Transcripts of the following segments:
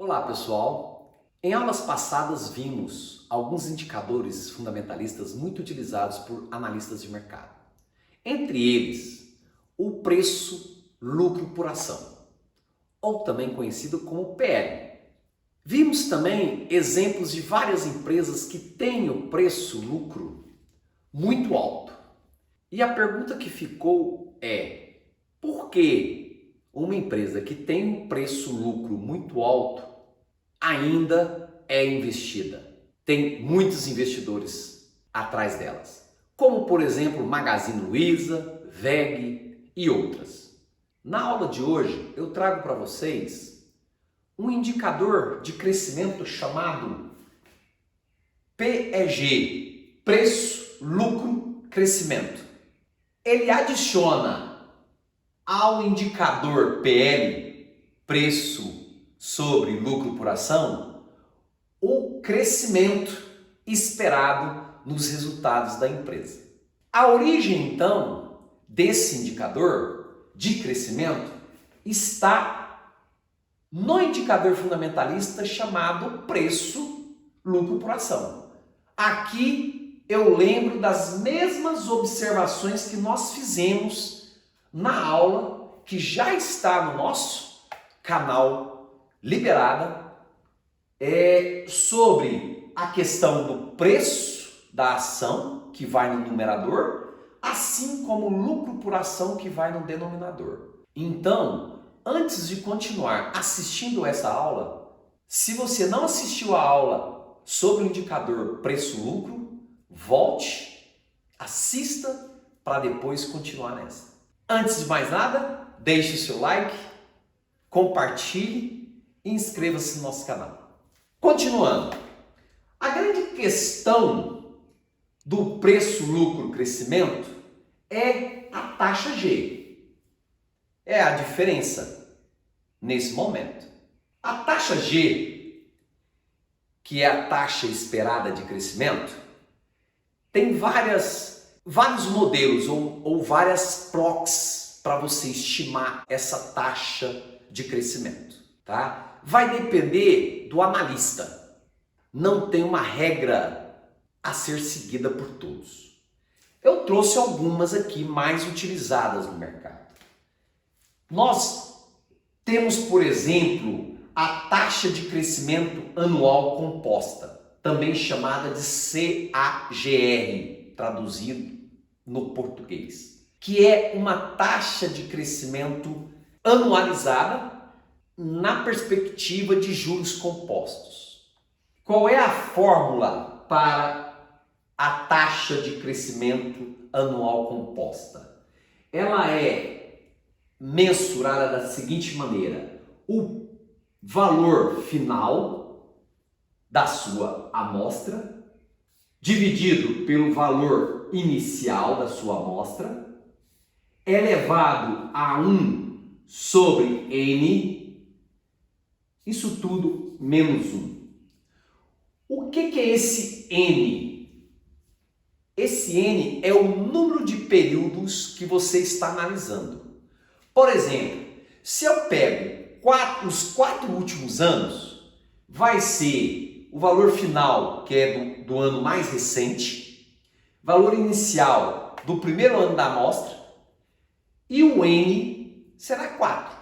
Olá, pessoal! Em aulas passadas vimos alguns indicadores fundamentalistas muito utilizados por analistas de mercado. Entre eles, o preço lucro por ação, ou também conhecido como PL. Vimos também exemplos de várias empresas que têm o preço lucro muito alto. E a pergunta que ficou é: por que uma empresa que tem um preço lucro muito alto ainda é investida? Tem muitos investidores atrás delas, como por exemplo Magazine Luiza, WEG e outras. Na aula de hoje eu trago para vocês um indicador de crescimento chamado PEG, preço, lucro, crescimento. Ele adiciona ao indicador PL, preço sobre lucro por ação, o crescimento esperado nos resultados da empresa. A origem, então, desse indicador de crescimento está no indicador fundamentalista chamado preço lucro por ação. Aqui eu lembro das mesmas observações que nós fizemos na aula que já está no nosso canal Liberada, sobre a questão do preço da ação, que vai no numerador, assim como o lucro por ação, que vai no denominador. Então, antes de continuar assistindo essa aula, se você não assistiu a aula sobre o indicador preço-lucro, volte, assista para depois continuar nessa. Antes de mais nada, deixe o seu like, compartilhe e inscreva-se no nosso canal. Continuando, a grande questão do preço-lucro-crescimento é a taxa G. É a diferença nesse momento. A taxa G, que é a taxa esperada de crescimento, tem vários modelos ou várias proxies para você estimar essa taxa de crescimento, tá? Vai depender do analista. Não tem uma regra a ser seguida por todos. Eu trouxe algumas aqui mais utilizadas no mercado. Nós temos, por exemplo, a taxa de crescimento anual composta, também chamada de CAGR, traduzido no português, que é uma taxa de crescimento anualizada na perspectiva de juros compostos. Qual é a fórmula para a taxa de crescimento anual composta? Ela é mensurada da seguinte maneira: o valor final da sua amostra dividido pelo valor inicial da sua amostra elevado a 1 sobre N, isso tudo menos 1. O que é esse N? Esse N é o número de períodos que você está analisando. Por exemplo, se eu pego os 4 últimos anos, vai ser o valor final, que é do ano mais recente, valor inicial do primeiro ano da amostra, e o N será 4.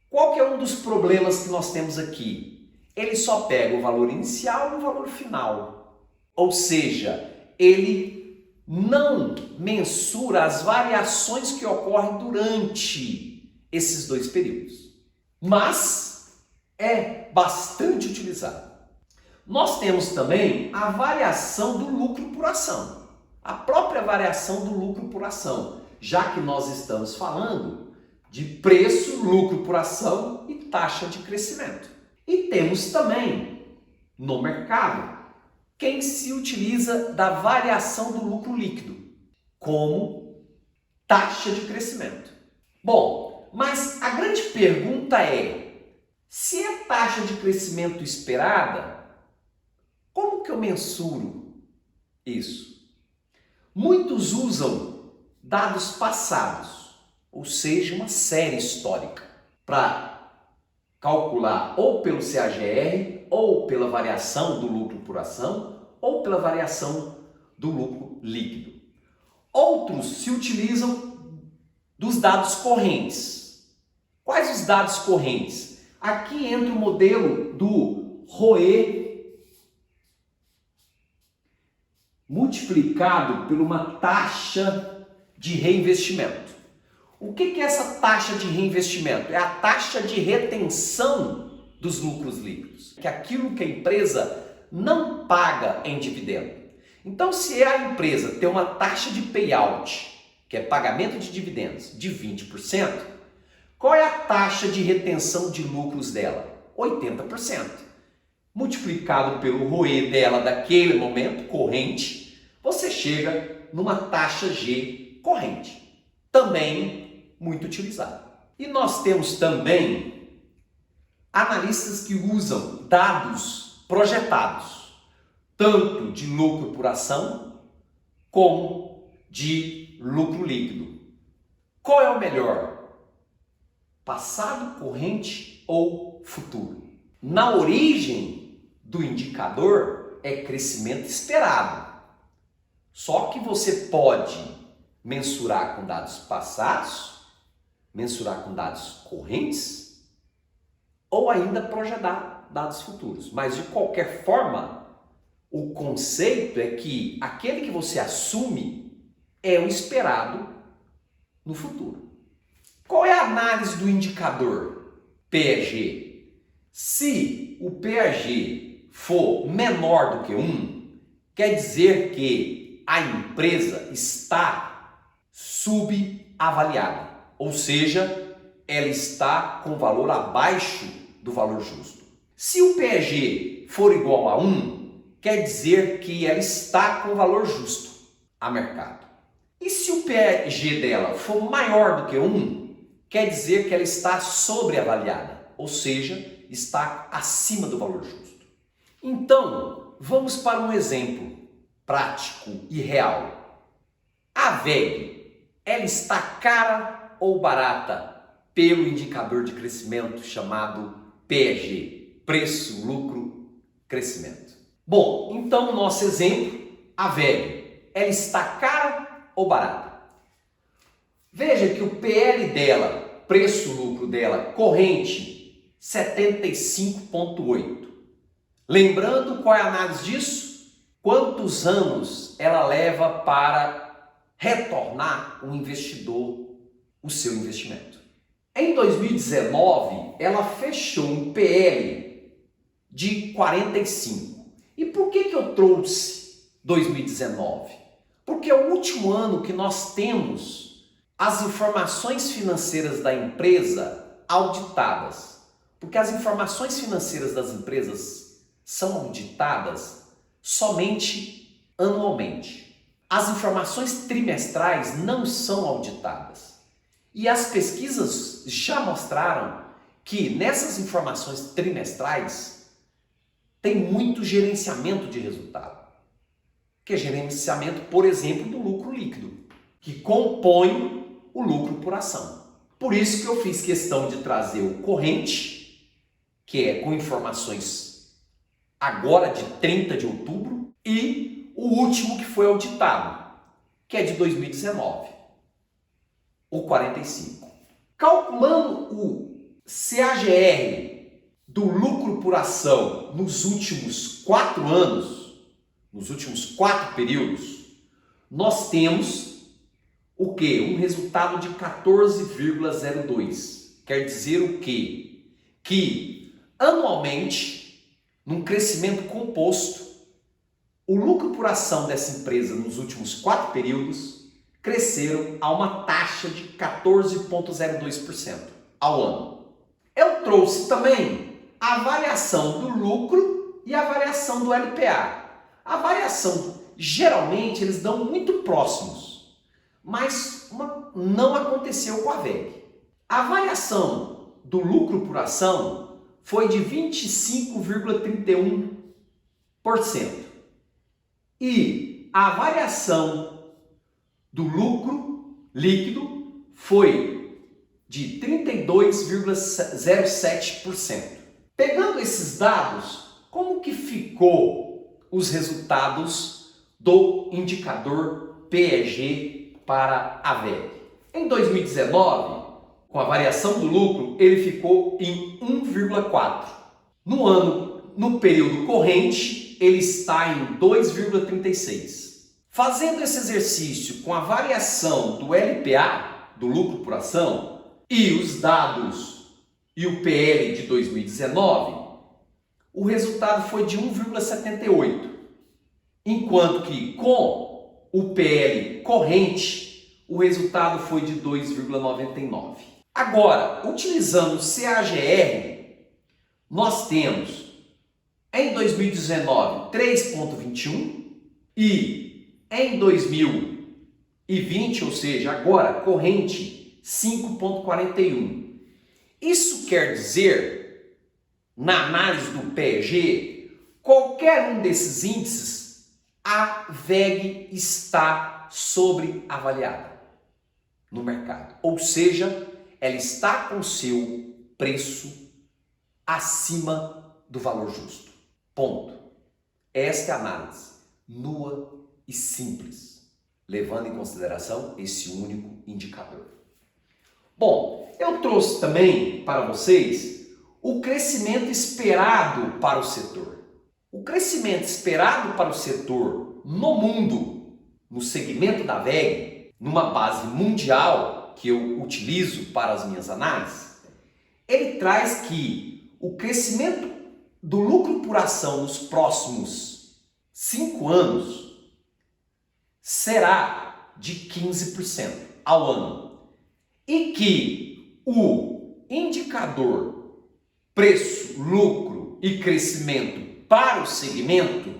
Qual que é um dos problemas que nós temos aqui? Ele só pega o valor inicial e o valor final. Ou seja, ele não mensura as variações que ocorrem durante esses 2 períodos. Mas é bastante utilizado. Nós temos também a variação do lucro por ação. A própria variação do lucro por ação, já que nós estamos falando de preço, lucro por ação e taxa de crescimento. E temos também no mercado quem se utiliza da variação do lucro líquido como taxa de crescimento. Bom, mas a grande pergunta é: se é taxa de crescimento esperada, como que eu mensuro isso? Muitos usam dados passados, ou seja, uma série histórica, para calcular ou pelo CAGR, ou pela variação do lucro por ação, ou pela variação do lucro líquido. Outros se utilizam dos dados correntes. Quais os dados correntes? Aqui entra o modelo do ROE multiplicado por uma taxa de reinvestimento. O que é essa taxa de reinvestimento? É a taxa de retenção dos lucros líquidos, que é aquilo que a empresa não paga em dividendo. Então, se a empresa tem uma taxa de payout, que é pagamento de dividendos, de 20%, qual é a taxa de retenção de lucros dela? 80%. Multiplicado pelo ROE dela daquele momento, corrente, você chega numa taxa G corrente. Também muito utilizado. E nós temos também analistas que usam dados projetados, tanto de lucro por ação, como de lucro líquido. Qual é o melhor? Passado, corrente ou futuro? Na origem do indicador é crescimento esperado. Só que você pode mensurar com dados passados, mensurar com dados correntes ou ainda projetar dados futuros. Mas de qualquer forma, o conceito é que aquele que você assume é o esperado no futuro. Qual é a análise do indicador PEG? Se o PEG for menor do que 1, quer dizer que a empresa está subavaliada, ou seja, ela está com valor abaixo do valor justo. Se o PEG for igual a 1, quer dizer que ela está com valor justo a mercado. E se o PEG dela for maior do que 1, quer dizer que ela está sobreavaliada, ou seja, está acima do valor justo. Então, vamos para um exemplo prático e real. A VEG, ela está cara ou barata pelo indicador de crescimento chamado PEG, preço, lucro, crescimento. Bom, então no nosso exemplo, a VEG, ela está cara ou barata? Veja que o PL dela, preço-lucro dela, corrente, 75,8. Lembrando qual é a análise disso? Quantos anos ela leva para retornar o investidor o seu investimento? Em 2019, ela fechou um PL de 45. E por que eu trouxe 2019? Porque é o último ano que nós temos as informações financeiras da empresa auditadas. Porque as informações financeiras das empresas são auditadas somente anualmente. As informações trimestrais não são auditadas. E as pesquisas já mostraram que nessas informações trimestrais tem muito gerenciamento de resultado. Que é gerenciamento, por exemplo, do lucro líquido, que compõe o lucro por ação. Por isso que eu fiz questão de trazer o corrente, que é com informações agora de 30 de outubro, e o último que foi auditado, que é de 2019, o 45. Calculando o CAGR do lucro por ação nos últimos 4 anos, nos últimos 4 períodos, nós temos o quê? Um resultado de 14,02. Quer dizer o quê? Que anualmente, num crescimento composto, o lucro por ação dessa empresa nos últimos 4 períodos cresceram a uma taxa de 14,02% ao ano. Eu trouxe também a variação do lucro e a variação do LPA. A variação, geralmente, eles dão muito próximos. Mas não aconteceu com a VEG. A variação do lucro por ação foi de 25,31%. E a variação do lucro líquido foi de 32,07%. Pegando esses dados, como que ficou os resultados do indicador PEG para a VEG? Em 2019, com a variação do lucro, ele ficou em 1,4. No período corrente, ele está em 2,36. Fazendo esse exercício com a variação do LPA, do lucro por ação, e os dados e o PL de 2019, o resultado foi de 1,78. Enquanto que com o PL corrente, o resultado foi de 2,99. Agora, utilizando o CAGR, nós temos em 2019 3,21 e em 2020, ou seja, agora corrente, 5,41. Isso quer dizer, na análise do PEG, qualquer um desses índices, a VEG está sobreavaliada no mercado. Ou seja, ela está com seu preço acima do valor justo. Ponto. Esta é a análise nua e simples, levando em consideração esse único indicador. Bom, eu trouxe também para vocês o crescimento esperado para o setor. O crescimento esperado para o setor no mundo, no segmento da VEG, numa base mundial que eu utilizo para as minhas análises, ele traz que o crescimento do lucro por ação nos próximos 5 anos será de 15% ao ano. E que o indicador preço, lucro e crescimento para o segmento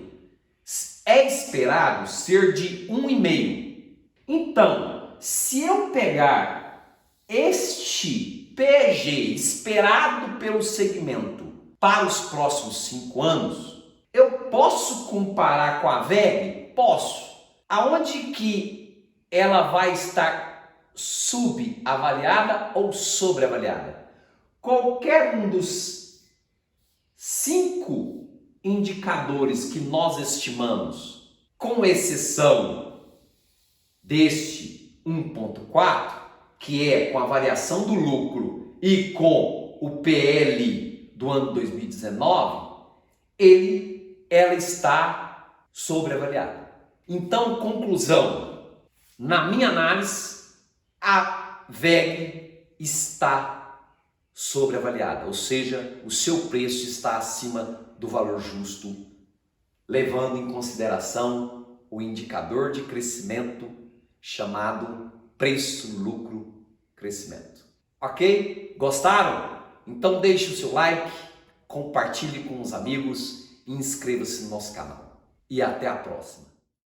é esperado ser de 1,5. Então, se eu pegar este PEG esperado pelo segmento para os próximos 5 anos, eu posso comparar com a VEG? Posso. Aonde que ela vai estar subavaliada ou sobreavaliada? Qualquer um dos 5 indicadores que nós estimamos, com exceção deste 1,4, que é com a variação do lucro e com o PL do ano 2019, ela está sobreavaliada. Então, conclusão, na minha análise, a VEG está sobreavaliada, ou seja, o seu preço está acima do valor justo, levando em consideração o indicador de crescimento chamado preço, lucro, crescimento. Ok? Gostaram? Então deixe o seu like, compartilhe com os amigos e inscreva-se no nosso canal. E até a próxima!